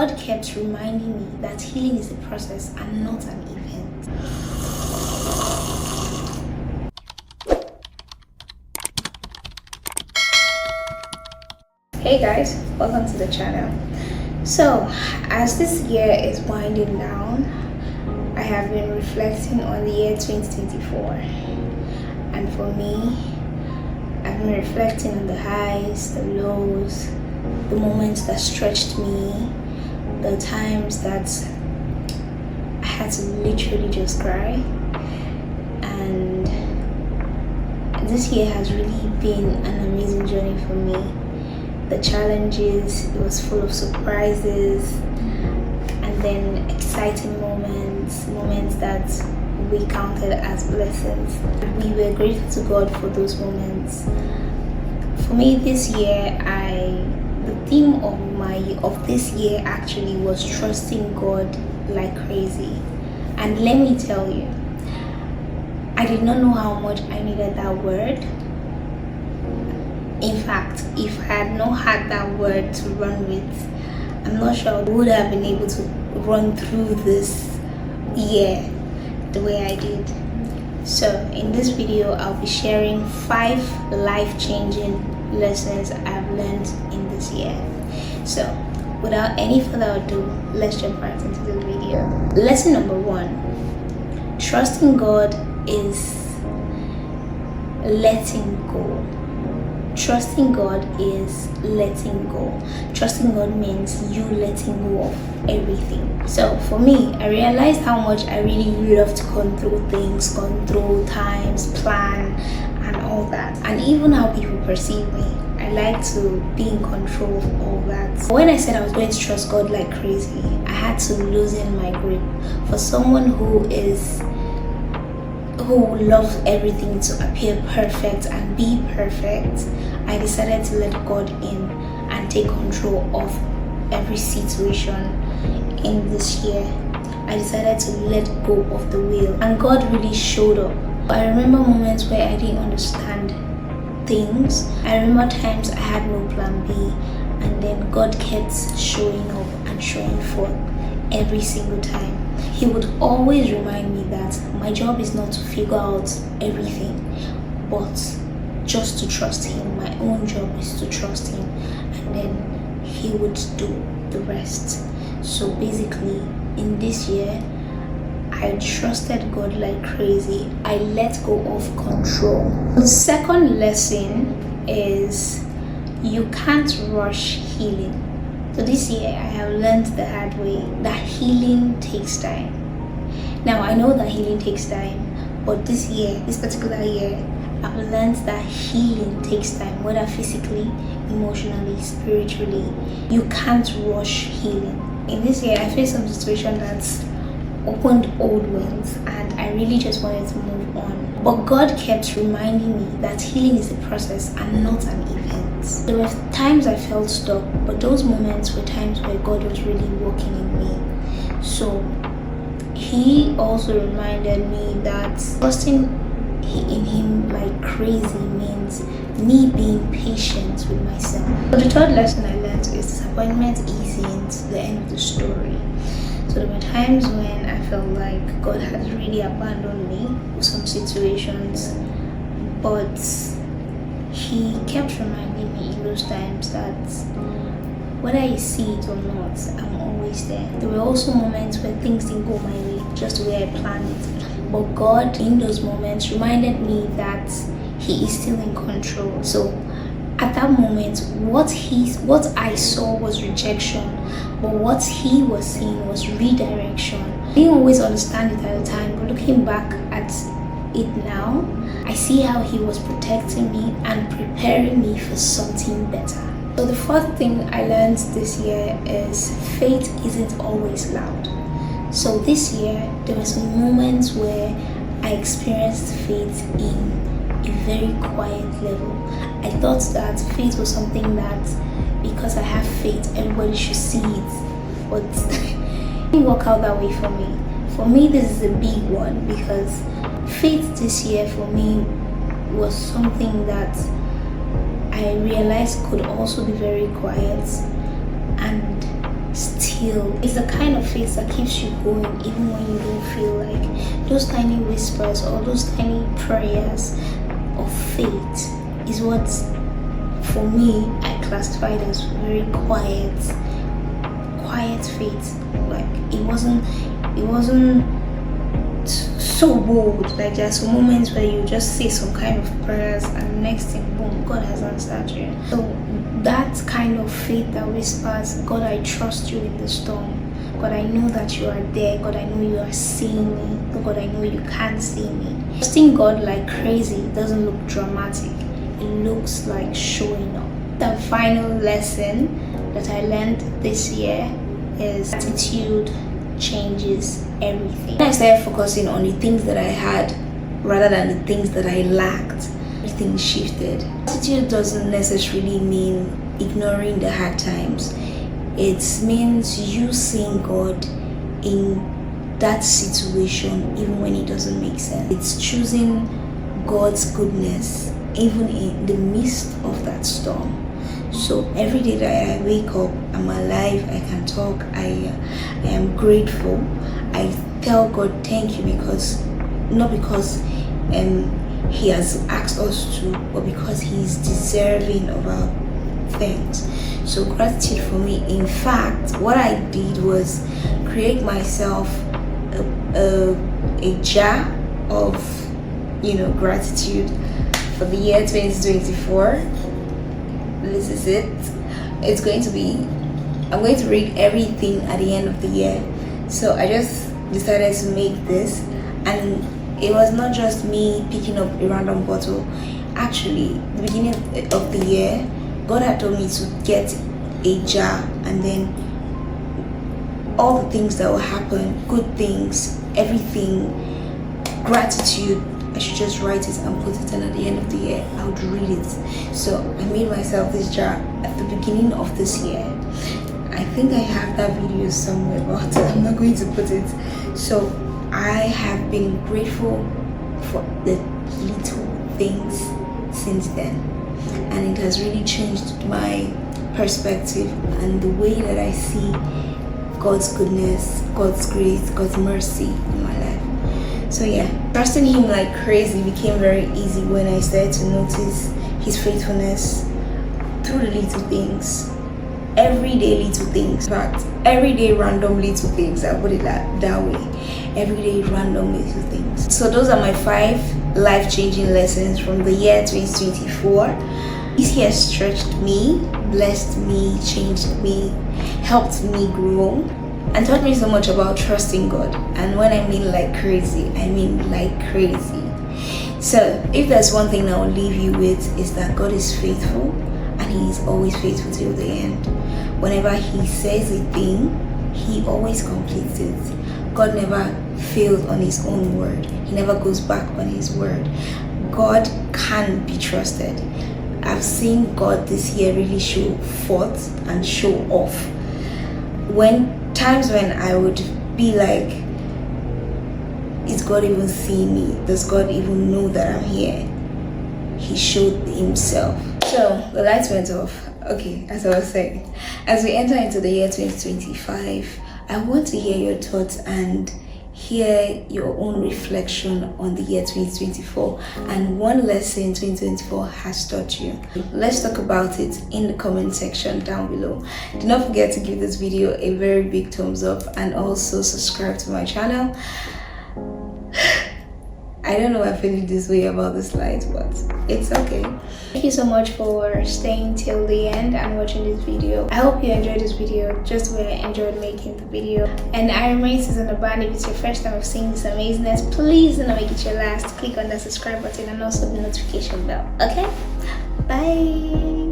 God kept reminding me that healing is a process and not an event. Hey guys, welcome to the channel. So, as this year is winding down, I have been reflecting on the year 2024. And for me, I've been reflecting on the highs, the lows, the moments that stretched me, the times that I had to literally just cry. And this year has really been an amazing journey for me. The challenges, it was full of surprises, and then exciting moments that we counted as blessings. We were grateful to God for those moments. For me this year, the theme of this year actually was trusting God like crazy. And let me tell you, I did not know how much I needed that word. In fact, if I had not had that word to run with, I'm not sure I would have been able to run through this year the way I did. So in this video, I'll be sharing 5 life-changing lessons I've learned in this year. So without any further ado, let's jump right into the video. Lesson number 1: trusting God is letting go. Trusting God is letting go. Trusting God means you letting go of everything. So for me, I realized how much I really love to control things, control times, plan, and all that. And even how people perceive me. I like to be in control of all that. When I said I was going to trust God like crazy, I had to loosen my grip. For someone who loves everything to appear perfect and be perfect, I decided to let God in and take control of every situation in this year. I decided to let go of the wheel, and God really showed up. I remember moments where I didn't understand things. I remember times I had no plan B, and then God kept showing up and showing forth every single time. He would always remind me that my job is not to figure out everything, but just to trust Him. My own job is to trust Him, and then He would do the rest. So basically, in this year, I trusted God like crazy. I let go of control. The second lesson is you can't rush healing. So this year, I have learned the hard way that healing takes time. Now, I know that healing takes time, but this particular year, I've learned that healing takes time, whether physically, emotionally, spiritually. You can't rush healing. In this year, I faced some situation that's opened old wounds, and I really just wanted to move on. But God kept reminding me that healing is a process and not an event. There were times I felt stuck, but those moments were times where God was really working in me. So He also reminded me that trusting in Him like crazy means me being patient with myself. So the third lesson I learned is disappointment isn't the end of the story. So there were times when I felt like God has really abandoned me with some situations, but He kept reminding me in those times that whether you see it or not, I'm always there. There were also moments when things didn't go my way, just the way I planned it. But God, in those moments, reminded me that He is still in control. So at that moment, what I saw was rejection, but what He was seeing was redirection. I didn't always understand it at the time, but looking back at it now, I see how He was protecting me and preparing me for something better. So the fourth thing I learned this year is faith isn't always loud. So this year, there were some moments where I experienced faith in a very quiet level. I thought that faith was something that because I have faith, everybody should see it. But it didn't work out that way for me. For me, this is a big one because faith this year for me was something that I realized could also be very quiet and still still. It's the kind of faith that keeps you going even when you don't feel like. Those tiny whispers or those tiny prayers of faith is what, for me, I classified as very quiet faith. Like it wasn't so bold. Like there are some moments where you just say some kind of prayers and the next thing, boom, God has answered you. So that kind of faith that whispers, God, I trust you in the storm. God, I know that you are there. God, I know you are seeing me. God, I know you can't see me. Trusting God like crazy doesn't look dramatic. It looks like showing up. The final lesson that I learned this year is attitude changes everything. When I started focusing on the things that I had rather than the things that I lacked, everything shifted. Attitude doesn't necessarily mean ignoring the hard times. It means you seeing God in that situation even when it doesn't make sense. It's choosing God's goodness even in the midst of that storm. So every day that I wake up, I'm alive, I can talk, I am grateful. I tell God thank you, because not because he has asked us to, but because he's deserving of our thanks. So gratitude for me, in fact, what I did was create myself a jar of gratitude for the year 2024. This is it. It's going to be, I'm going to read everything at the end of the year. So I just decided to make this, and it was not just me picking up a random bottle. Actually, the beginning of the year, God had told me to get a jar, and then all the things that will happen, good things, everything, gratitude, I should just write it and put it in at the end of the year. I would read it. So I made myself this jar at the beginning of this year. I think I have that video somewhere, but I'm not going to put it. So I have been grateful for the little things since then, and it has really changed my perspective and the way that I see God's goodness, God's grace, God's mercy in my life. So yeah, trusting him like crazy became very easy when I started to notice his faithfulness through the little things, everyday little things. In fact, everyday random little things, I put it that way. Everyday random little things. So those are my 5 life-changing lessons from the year 2024. This year stretched me, blessed me, changed me, helped me grow, and taught me so much about trusting God. And when I mean like crazy, I mean like crazy. So if there's one thing I will leave you with, is that God is faithful, and he is always faithful till the end. Whenever he says a thing, he always completes it. God never fails on his own word. He never goes back on his word. God can be trusted. I've seen God this year really show forth and show off. Times when I would be like, is God even seeing me? Does God even know that I'm here? He showed himself. So the lights went off. Okay, as I was saying, as we enter into the year 2025, I want to hear your thoughts and hear your own reflection on the year 2024 and one lesson 2024 has taught you. Let's talk about it in the comment section down below. Do not forget to give this video a very big thumbs up and also subscribe to my channel. I don't know why I feel this way about the slides, but it's okay. Thank you so much for staying till the end and watching this video. I hope you enjoyed this video just the way I enjoyed making the video. And I remain Susan Aban. If it's your first time of seeing this amazingness, please do not make it your last. Click on the subscribe button and also the notification bell. Okay? Bye.